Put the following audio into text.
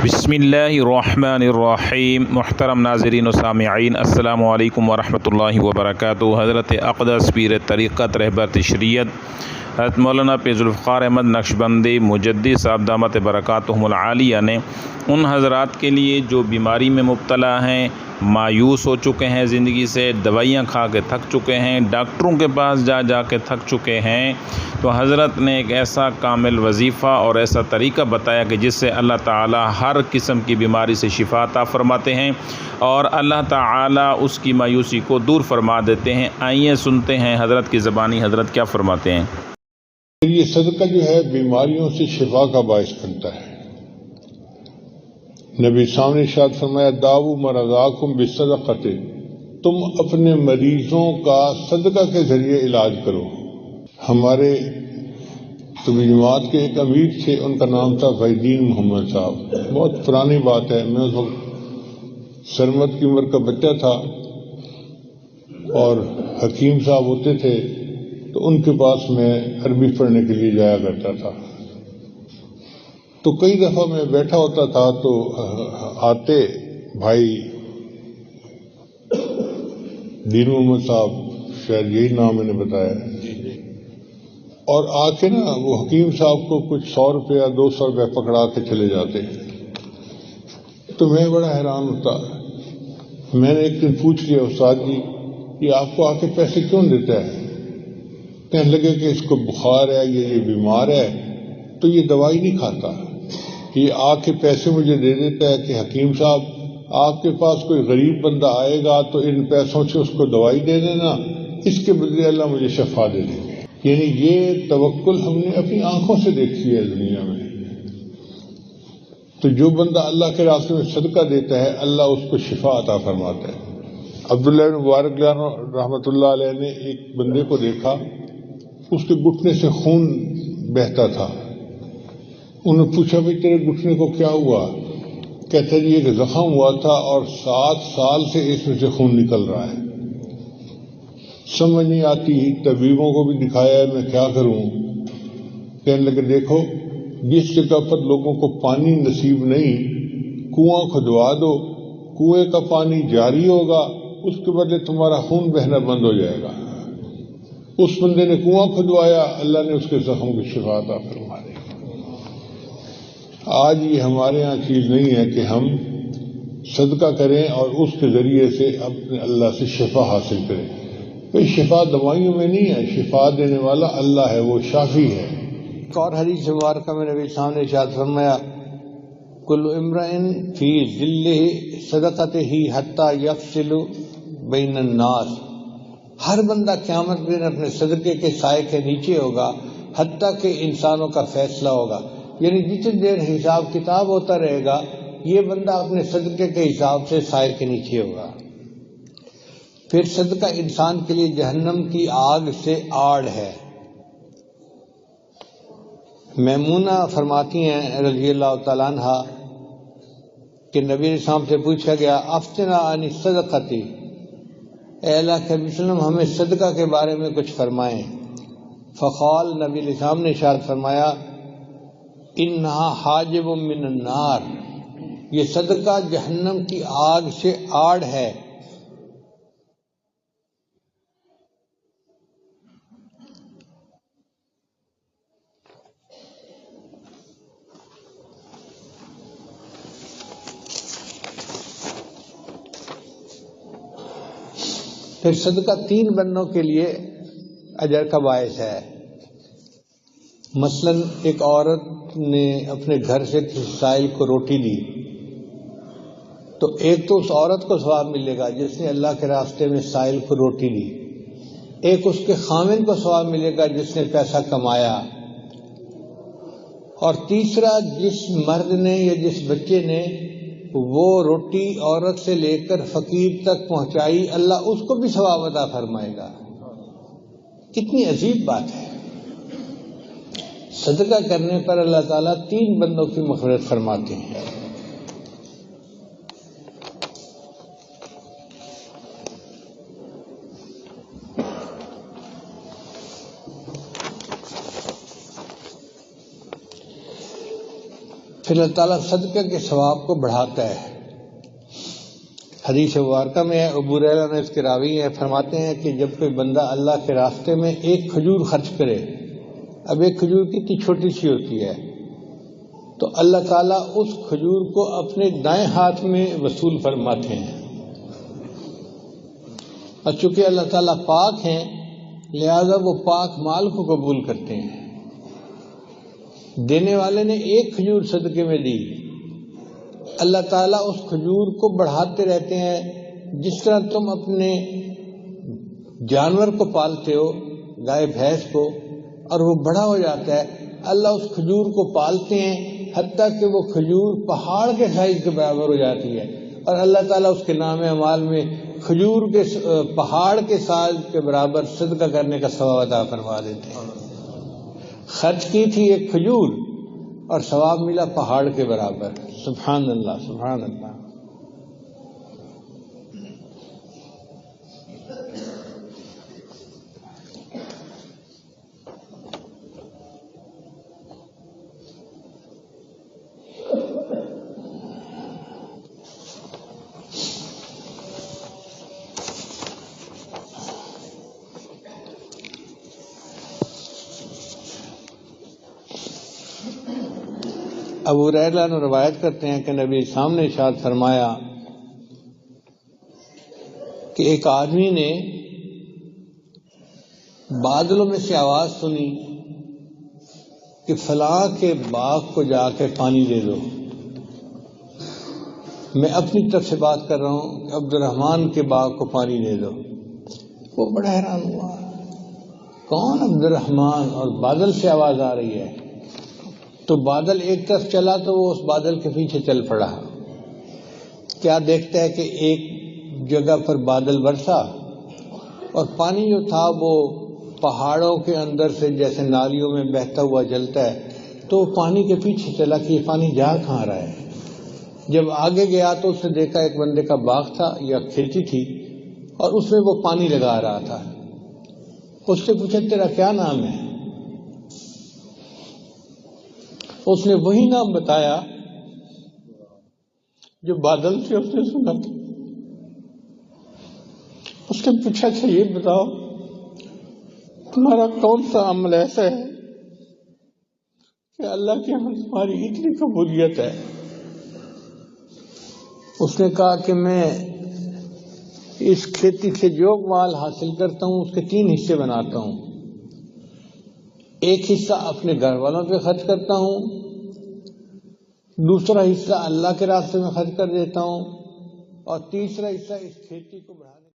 بسم اللہ الرحمن الرحیم۔ محترم ناظرین و سامعین، السلام علیکم ورحمۃ اللہ وبرکاتہ۔ حضرت اقدس پیر طریقت رہبر شریعت حضرت مولانا پیر ذوالفقار احمد نقشبندی مجدد صاحب دامت برکاتہم العالیہ نے ان حضرات کے لیے جو بیماری میں مبتلا ہیں، مایوس ہو چکے ہیں زندگی سے، دوائیاں کھا کے تھک چکے ہیں، ڈاکٹروں کے پاس جا جا کے تھک چکے ہیں، تو حضرت نے ایک ایسا کامل وظیفہ اور ایسا طریقہ بتایا کہ جس سے اللہ تعالی ہر قسم کی بیماری سے شفا عطا فرماتے ہیں اور اللہ تعالی اس کی مایوسی کو دور فرما دیتے ہیں۔ آئیے سنتے ہیں حضرت کی زبانی حضرت کیا فرماتے ہیں۔ یہ صدقہ جو ہے بیماریوں سے شفا کا باعث بنتا ہے۔ نبی صاحب نے ارشاد فرمایا، داؤ مرضاکم بالصدقۃ، تم اپنے مریضوں کا صدقہ کے ذریعے علاج کرو۔ ہمارے طبی جماعت کے ایک امیر تھے، ان کا نام تھا فیدین محمد صاحب۔ بہت پرانی بات ہے، میں اس وقت سرمد کی عمر کا بچہ تھا اور حکیم صاحب ہوتے تھے، تو ان کے پاس میں عربی پڑھنے کے لیے جایا کرتا تھا۔ تو کئی دفعہ میں بیٹھا ہوتا تھا تو آتے بھائی دین محمد صاحب، شاید یہی نام میں نے بتایا، اور آ کے نا وہ حکیم صاحب کو کچھ 100 روپیہ 200 روپیہ پکڑا کے چلے جاتے۔ تو میں بڑا حیران ہوتا۔ میں نے ایک دن پوچھ لیا، استاد جی یہ آپ کو آ کے پیسے کیوں دیتا ہے؟ کہنے لگے کہ اس کو بخار ہے، یہ بیمار ہے، تو یہ دوائی نہیں کھاتا، یہ آ کے پیسے مجھے دے دیتا ہے کہ حکیم صاحب آپ کے پاس کوئی غریب بندہ آئے گا تو ان پیسوں سے اس کو دوائی دے دینا، اس کے بدلے اللہ مجھے شفا دے دے گے۔ یعنی یہ توکل ہم نے اپنی آنکھوں سے دیکھی ہے دنیا میں۔ تو جو بندہ اللہ کے راستے میں صدقہ دیتا ہے، اللہ اس کو شفا عطا فرماتا ہے۔ عبداللہ بن مبارک رحمۃ اللہ علیہ نے ایک بندے کو دیکھا، اس کے گھٹنے سے خون بہتا تھا۔ انہوں نے پوچھا بھائی تیرے گھٹنے کو کیا ہوا؟ کہتا جی ایک زخم ہوا تھا اور 7 سال سے اس میں سے خون نکل رہا ہے، سمجھ نہیں آتی، طبیبوں کو بھی دکھایا ہے، میں کیا کروں؟ کہنے لگے دیکھو، جس جگہ پر لوگوں کو پانی نصیب نہیں، کنواں کھدوا دو، کنویں کا پانی جاری ہوگا، اس کے بدلے تمہارا خون بہنا بند ہو جائے گا۔ اس بندے نے کنواں کھدوایا، اللہ نے اس کے زخم کی شفا عطا فرما دی۔ آج یہ ہمارے ہاں چیز نہیں ہے کہ ہم صدقہ کریں اور اس کے ذریعے سے اپنے اللہ سے شفا حاصل کریں۔ بھئی شفا دوائیوں میں نہیں ہے، شفا دینے والا اللہ ہے، وہ شافی ہے۔ ایک اور حدیث مبارکہ میں نبی صاحب نے ارشاد فرمایا، کل امرئ فی ظلہ صدقتہ حتی یفصل بین الناس، ہر بندہ قیامت کے دن اپنے صدقے کے سائے کے نیچے ہوگا حتیٰ کہ انسانوں کا فیصلہ ہوگا۔ یعنی جتنی دیر حساب کتاب ہوتا رہے گا، یہ بندہ اپنے صدقے کے حساب سے سائے کے نیچے ہوگا۔ پھر صدقہ انسان کے لیے جہنم کی آگ سے آڑ ہے۔ میمونہ فرماتی ہیں رضی اللہ تعالیٰ عنہ کہ نبی علیہ السلام سے پوچھا گیا، افتنا عن الصدقۃ، اے اللہ کے وسلم ہمیں صدقہ کے بارے میں کچھ فرمائیں۔ فقال، نبی علیہ السلام نے ارشاد فرمایا، انہا حاجب من النار، یہ صدقہ جہنم کی آگ سے آڑ ہے۔ پھر صدقہ 3 بندوں کے لیے اجر کا باعث ہے۔ مثلا ایک عورت نے اپنے گھر سے کسی سائل کو روٹی دی، تو ایک تو اس عورت کو ثواب ملے گا جس نے اللہ کے راستے میں سائل کو روٹی دی، ایک اس کے خاوند کو ثواب ملے گا جس نے پیسہ کمایا، اور تیسرا جس مرد نے یا جس بچے نے وہ روٹی عورت سے لے کر فقیر تک پہنچائی، اللہ اس کو بھی ثواب عطا فرمائے گا۔ کتنی عجیب بات ہے! صدقہ کرنے پر اللہ تعالیٰ 3 بندوں کی مغفرت فرماتے ہیں۔ پھر اللہ تعالیٰ صدقہ کے ثواب کو بڑھاتا ہے۔ حدیث مبارکہ میں ابو ہریرہ نے اس کے راوی ہیں، فرماتے ہیں کہ جب کوئی بندہ اللہ کے راستے میں ایک کھجور خرچ کرے، اب ایک کھجور کتنی چھوٹی سی ہوتی ہے، تو اللہ تعالیٰ اس کھجور کو اپنے دائیں ہاتھ میں وصول فرماتے ہیں۔ اور چونکہ اللہ تعالیٰ پاک ہیں لہذا وہ پاک مال کو قبول کرتے ہیں۔ دینے والے نے ایک کھجور صدقے میں دی، اللہ تعالیٰ اس کھجور کو بڑھاتے رہتے ہیں۔ جس طرح تم اپنے جانور کو پالتے ہو، گائے بھینس کو، اور وہ بڑا ہو جاتا ہے، اللہ اس کھجور کو پالتے ہیں حتیٰ کہ وہ کھجور پہاڑ کے سائز کے برابر ہو جاتی ہے، اور اللہ تعالیٰ اس کے نام اعمال میں کھجور کے پہاڑ کے سائز کے برابر صدقہ کرنے کا ثواب عطا فرما دیتے ہیں۔ خرچ کی تھی ایک کھجور اور ثواب ملا پہاڑ کے برابر۔ سبحان اللہ، سبحان اللہ۔ ابو ہریرہ نے روایت کرتے ہیں کہ نبی اسلام نے ارشاد فرمایا کہ ایک آدمی نے بادلوں میں سے آواز سنی کہ فلاں کے باغ کو جا کے پانی دے دو۔ میں اپنی طرف سے بات کر رہا ہوں کہ عبد الرحمن کے باغ کو پانی دے دو۔ وہ بڑا حیران ہوا، کون عبد الرحمن، اور بادل سے آواز آ رہی ہے۔ تو بادل ایک طرف چلا تو وہ اس بادل کے پیچھے چل پڑا۔ کیا دیکھتا ہے کہ ایک جگہ پر بادل برسا اور پانی جو تھا وہ پہاڑوں کے اندر سے جیسے نالیوں میں بہتا ہوا چلتا ہے، تو پانی کے پیچھے چلا کہ یہ پانی جا کہاں رہا ہے۔ جب آگے گیا تو اس نے دیکھا ایک بندے کا باغ تھا یا کھیتی تھی، اور اس میں وہ پانی لگا رہا تھا۔ اس سے پوچھا تیرا کیا نام ہے؟ اس نے وہی نام بتایا جو بادل سے اس نے سنا تھا۔ اس نے پوچھا اچھا یہ بتاؤ تمہارا کون سا عمل ایسا ہے کہ اللہ کے یہاں تمہاری اتنی قبولیت ہے؟ اس نے کہا کہ میں اس کھیتی سے جو مال حاصل کرتا ہوں اس کے 3 حصے بناتا ہوں۔ ایک حصہ اپنے گھر والوں پہ خرچ کرتا ہوں، دوسرا حصہ اللہ کے راستے میں خرچ کر دیتا ہوں، اور تیسرا حصہ اس کھیتی کو بڑھانے